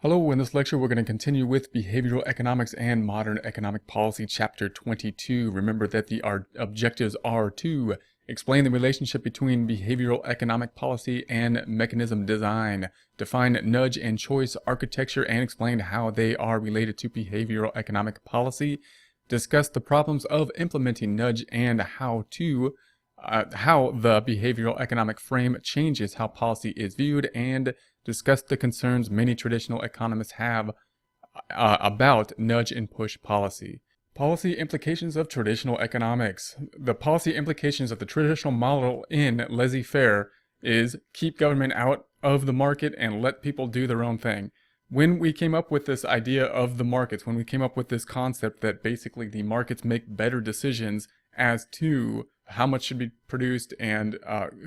Hello, in this lecture we're going to continue with Behavioral Economics and Modern Economic Policy, Chapter 22. Remember that our objectives are to explain the relationship between behavioral economic policy and mechanism design, define nudge and choice architecture and explain how they are related to behavioral economic policy, discuss the problems of implementing nudge and how the behavioral economic frame changes how policy is viewed, and discuss the concerns many traditional economists have about nudge and push policy. Policy implications of traditional economics. The policy implications of the traditional model in laissez-faire is keep government out of the market and let people do their own thing. When we came up with this idea of the markets, when we came up with this concept that basically the markets make better decisions as to how much should be produced and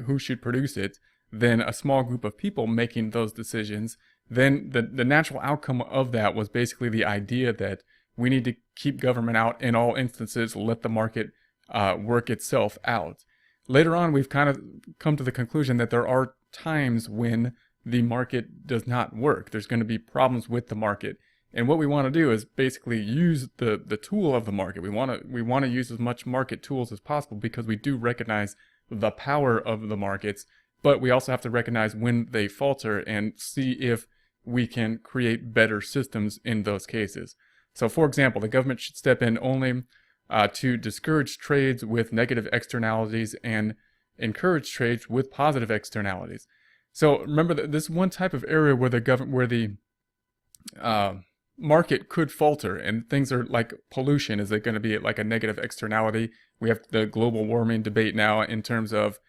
who should produce it, than a small group of people making those decisions, then the natural outcome of that was basically the idea that we need to keep government out in all instances, let the market work itself out. Later on, we've kind of come to the conclusion that there are times when the market does not work. There's going to be problems with the market. And what we want to do is basically use the tool of the market. We want to use as much market tools as possible because we do recognize the power of the markets. But we also have to recognize when they falter and see if we can create better systems in those cases. So for example, the government should step in only to discourage trades with negative externalities and encourage trades with positive externalities. So remember that this one type of area where the market could falter, and things are like pollution. Is it going to be like a negative externality? We have the global warming debate now in terms of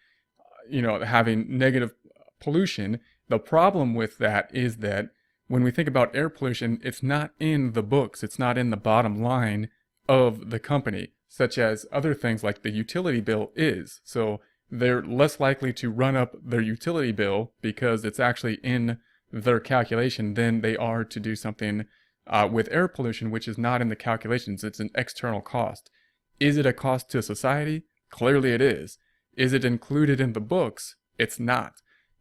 having negative pollution. The problem with that is that when we think about air pollution, it's not in the books, it's not in the bottom line of the company, such as other things like the utility bill is. So they're less likely to run up their utility bill because it's actually in their calculation than they are to do something with air pollution, which is not in the calculations. It's an external cost. Is it a cost to society? Clearly it is. Is it included in the books? It's not.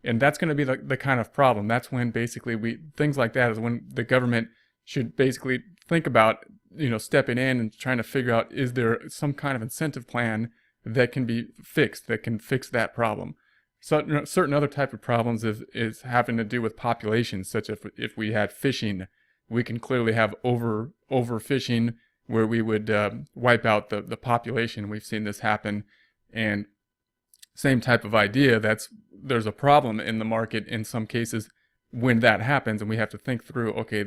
And that's going to be the kind of problem. That's when basically things like that is when the government should basically think about, stepping in and trying to figure out, is there some kind of incentive plan that can be fixed, that can fix that problem. So certain other type of problems is having to do with populations, such as if we had fishing, we can clearly have overfishing where we would wipe out the population. We've seen this happen. And same type of idea, there's a problem in the market in some cases when that happens, and we have to think through, okay,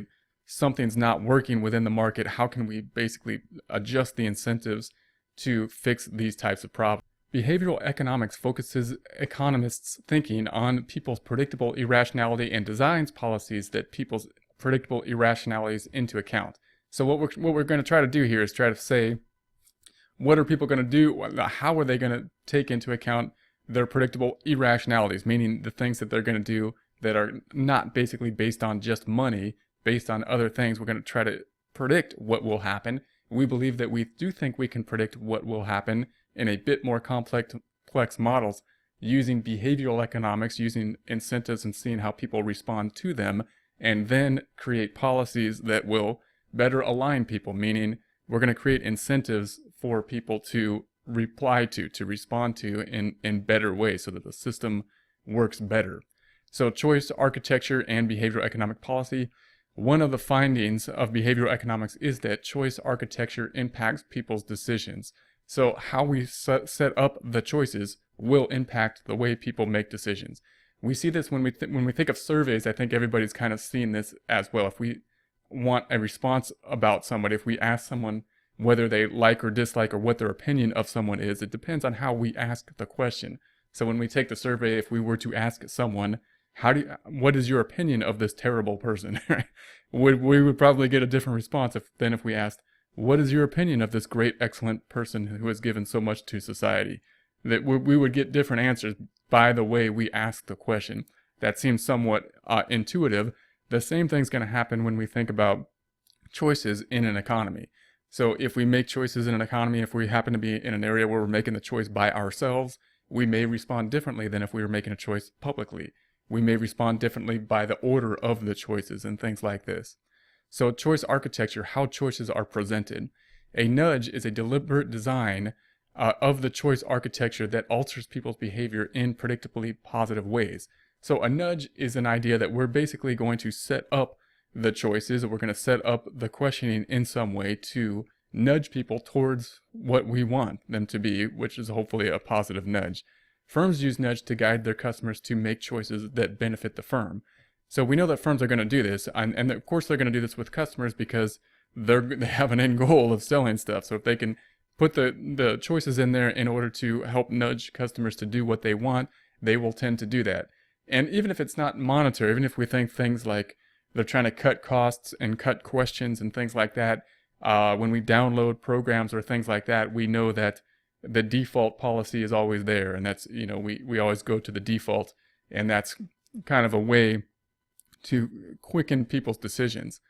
something's not working within the market. How can we basically adjust the incentives to fix these types of problems? Behavioral economics focuses economists' thinking on people's predictable irrationality and designs policies that people's predictable irrationalities into account. So what we're going to try to do here is try to say, what are people going to do? How are they going to take into account their predictable irrationalities, meaning the things that they're going to do that are not basically based on just money, based on other things. We're going to try to predict what will happen. We believe that we do think we can predict what will happen in a bit more complex models using behavioral economics, using incentives and seeing how people respond to them, and then create policies that will better align people, meaning we're going to create incentives for people to respond to in better ways so that the system works better. So choice architecture and behavioral economic policy. One of the findings of behavioral economics is that choice architecture impacts people's decisions. So how we set up the choices will impact the way people make decisions. We see this when we think of surveys. I think everybody's kind of seen this as well. If we want a response about somebody, if we ask someone whether they like or dislike or what their opinion of someone is, it depends on how we ask the question. So when we take the survey, if we were to ask someone, what is your opinion of this terrible person? We would probably get a different response than if we asked, what is your opinion of this great, excellent person who has given so much to society? That we would get different answers by the way we ask the question. That seems somewhat intuitive. The same thing's going to happen when we think about choices in an economy. So if we make choices in an economy, if we happen to be in an area where we're making the choice by ourselves, we may respond differently than if we were making a choice publicly. we may respond differently by the order of the choices and things like this. So choice architecture, how choices are presented. A nudge is a deliberate design of the choice architecture that alters people's behavior in predictably positive ways. So a nudge is an idea that we're basically going to set up the choices, or we're going to set up the questioning in some way to nudge people towards what we want them to be, which is hopefully a positive nudge. Firms use nudge to guide their customers to make choices that benefit the firm. So we know that firms are going to do this, and of course they're going to do this with customers because they have an end goal of selling stuff. So if they can put the choices in there in order to help nudge customers to do what they want, they will tend to do that. And even if it's not monetary, even if we think things like they're trying to cut costs and cut questions and things like that, when we download programs or things like that, we know that the default policy is always there, and that's, we always go to the default, and that's kind of a way to quicken people's decisions.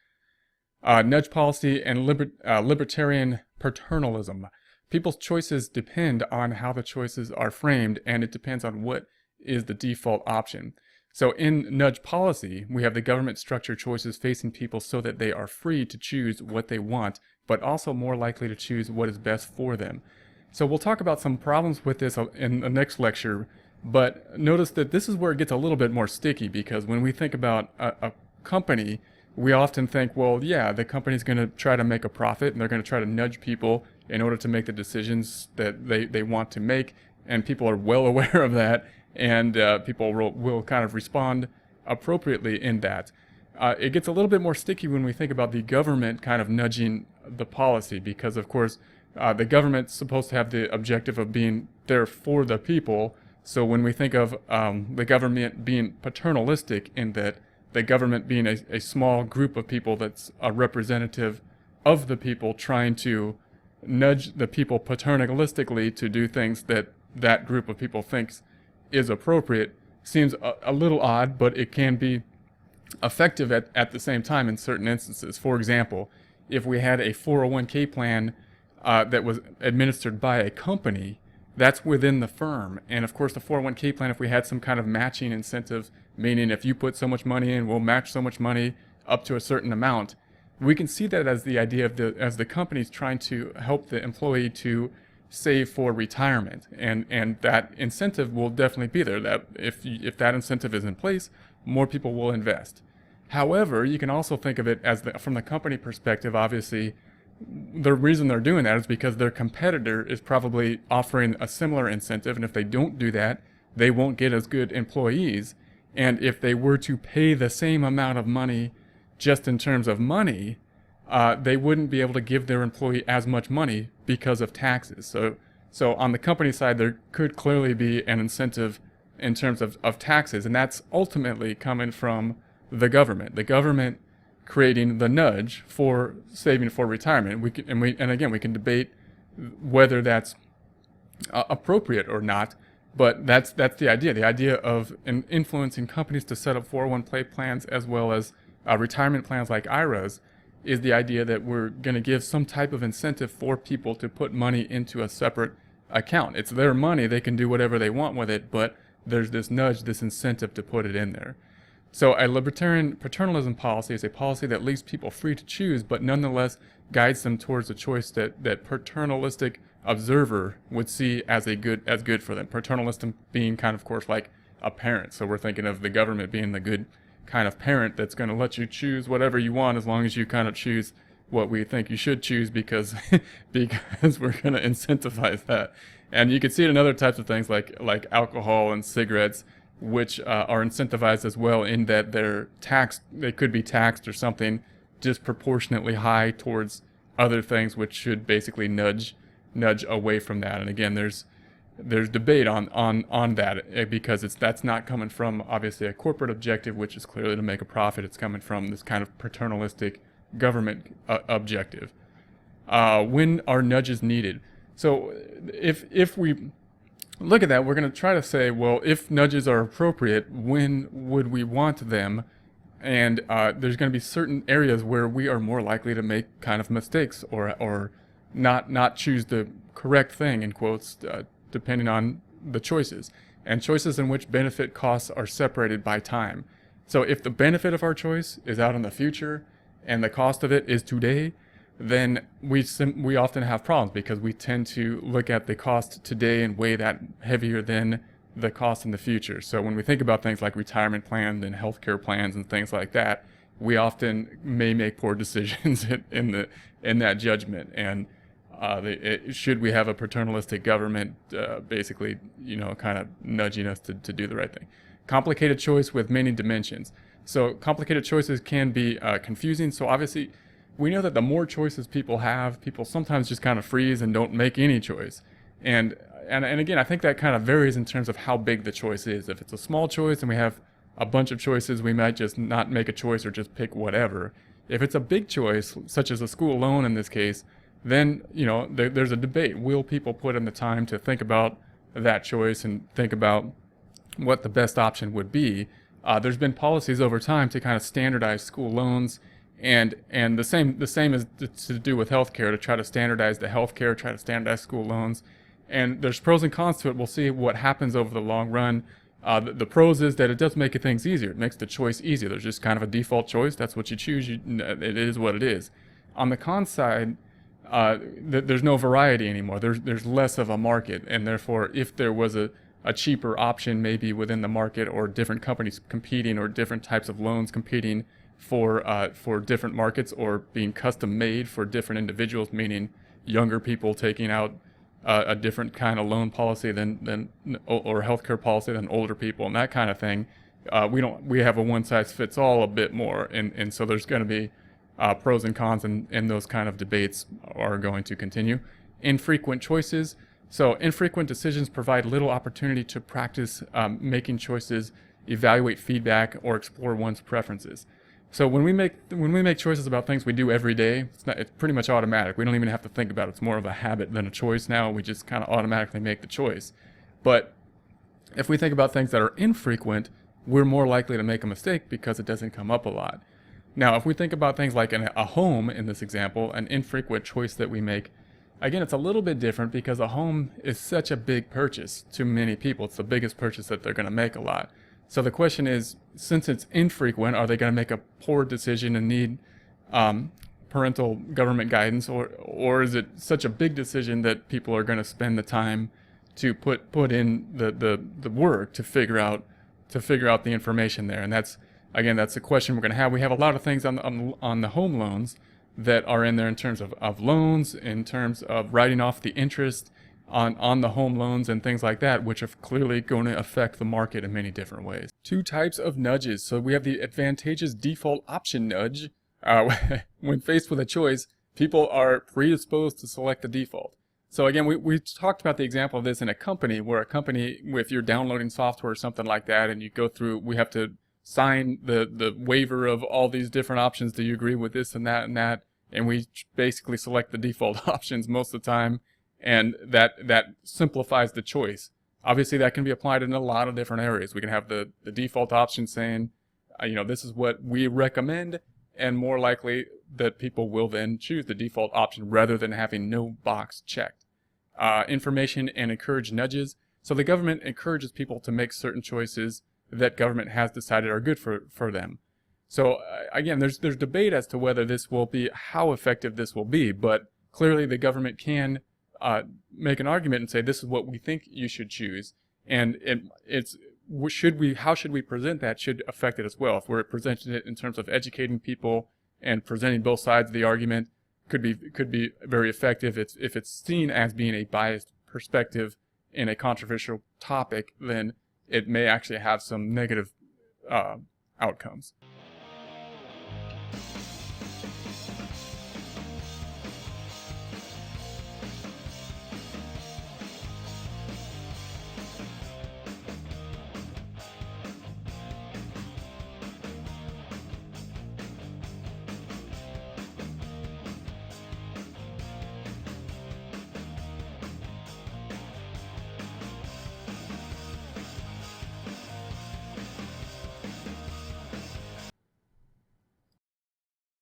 Nudge policy and libertarian paternalism. People's choices depend on how the choices are framed, and it depends on what is the default option. So in nudge policy, we have the government structure choices facing people so that they are free to choose what they want, but also more likely to choose what is best for them. So we'll talk about some problems with this in the next lecture, but notice that this is where it gets a little bit more sticky, because when we think about a company, we often think, well, yeah, the company's going to try to make a profit, and they're going to try to nudge people in order to make the decisions that they want to make, and people are well aware of that, and people will kind of respond appropriately in that. It gets a little bit more sticky when we think about the government kind of nudging the policy, because of course the government's supposed to have the objective of being there for the people. So when we think of the government being paternalistic, in that the government being a small group of people that's a representative of the people trying to nudge the people paternalistically to do things that that group of people thinks is appropriate, seems a little odd, but it can be effective at the same time in certain instances. For example, if we had a 401k plan that was administered by a company, that's within the firm. And of course, the 401k plan, if we had some kind of matching incentive, meaning if you put so much money in, we'll match so much money up to a certain amount, we can see that as the idea of as the company's trying to help the employee to save for retirement, and that incentive will definitely be there. That if that incentive is in place, more people will invest. However, you can also think of it as from the company perspective. Obviously, the reason they're doing that is because their competitor is probably offering a similar incentive, and if they don't do that, they won't get as good employees. And if they were to pay the same amount of money, just in terms of money, they wouldn't be able to give their employee as much money because of taxes. So on the company side, there could clearly be an incentive in terms of taxes, and that's ultimately coming from the government. The government creating the nudge for saving for retirement. We can debate whether that's appropriate or not, but that's the idea. The idea of influencing companies to set up 401k plans as well as retirement plans like IRAs is the idea that we're going to give some type of incentive for people to put money into a separate account. It's their money, they can do whatever they want with it, but there's this nudge, this incentive to put it in there. So a libertarian paternalism policy is a policy that leaves people free to choose, but nonetheless guides them towards a choice that paternalistic observer would see as good for them. Paternalistic being kind of course like a parent. So we're thinking of the government being the good kind of parent that's going to let you choose whatever you want as long as you kind of choose what we think you should choose, because because we're going to incentivize that. And you can see it in other types of things like alcohol and cigarettes, which are incentivized as well, in that they could be taxed or something disproportionately high towards other things, which should basically nudge away from that. And again, there's debate on that, because that's not coming from obviously a corporate objective, which is clearly to make a profit. It's coming from this kind of paternalistic government objective. When are nudges needed? So if we look at that, we're going to try to say, well, if nudges are appropriate, when would we want them? And there's going to be certain areas where we are more likely to make kind of mistakes or not choose the correct thing, in quotes, depending on the choices. and choices in which benefit costs are separated by time. So if the benefit of our choice is out in the future and the cost of it is today, then we often have problems because we tend to look at the cost today and weigh that heavier than the cost in the future. So when we think about things like retirement plans and healthcare plans and things like that, we often may make poor decisions in that judgment. And should we have a paternalistic government, basically, kind of nudging us to do the right thing? Complicated choice with many dimensions. So complicated choices can be confusing. So obviously, we know that the more choices people have, people sometimes just kind of freeze and don't make any choice. And again, I think that kind of varies in terms of how big the choice is. If it's a small choice and we have a bunch of choices, we might just not make a choice or just pick whatever. If it's a big choice, such as a school loan in this case, then there's a debate. Will people put in the time to think about that choice and think about what the best option would be? There's been policies over time to kind of standardize school loans, and the same is to do with healthcare, to try to standardize the healthcare, try to standardize school loans. And there's pros and cons to it. We'll see what happens over the long run. The pros is that it does make things easier. It makes the choice easier. There's just kind of a default choice. That's what you choose. It is what it is. On the con side, there's no variety anymore. There's less of a market, and therefore, if there was a cheaper option maybe within the market, or different companies competing, or different types of loans competing for different markets, or being custom made for different individuals, meaning younger people taking out a different kind of loan policy or healthcare policy than older people, and that kind of thing. We have a one size fits all a bit more, and so there's going to be pros and cons, and those kind of debates are going to continue. Infrequent choices. So infrequent decisions provide little opportunity to practice making choices, evaluate feedback, or explore one's preferences. So when we make choices about things we do every day, it's pretty much automatic. We don't even have to think about it. It's more of a habit than a choice now. We just kind of automatically make the choice. But if we think about things that are infrequent, we're more likely to make a mistake because it doesn't come up a lot. Now, if we think about things like a home in this example, an infrequent choice that we make, again, it's a little bit different because a home is such a big purchase to many people. It's the biggest purchase that they're going to make a lot. So the question is, since it's infrequent, are they going to make a poor decision and need parental government guidance, or is it such a big decision that people are going to spend the time to put in the work to figure out the information there? And that's a question we're going to have. We have a lot of things on the home loans that are in there in terms of loans, in terms of writing off the interest on the home loans and things like that, which are clearly going to affect the market in many different ways. Two types of nudges. So we have the advantageous default option nudge. When faced with a choice, people are predisposed to select the default. So again, we talked about the example of this in a company, where a company, if you're downloading software or something like that, and you go through, we have to sign the waiver of all these different options. Do you agree with this and that and that? And we basically select the default options most of the time. And that simplifies the choice. Obviously, that can be applied in a lot of different areas. We can have the default option saying, this is what we recommend, and more likely that people will then choose the default option rather than having no box checked. Information and encourage nudges. So the government encourages people to make certain choices that government has decided are good for them. So again, there's debate as to whether this will be, how effective this will be, but clearly the government can make an argument and say, this is what we think you should choose, and how should we present that should affect it as well. If we're presenting it in terms of educating people and presenting both sides of the argument, could be very effective. If it's seen as being a biased perspective in a controversial topic, then it may actually have some negative outcomes.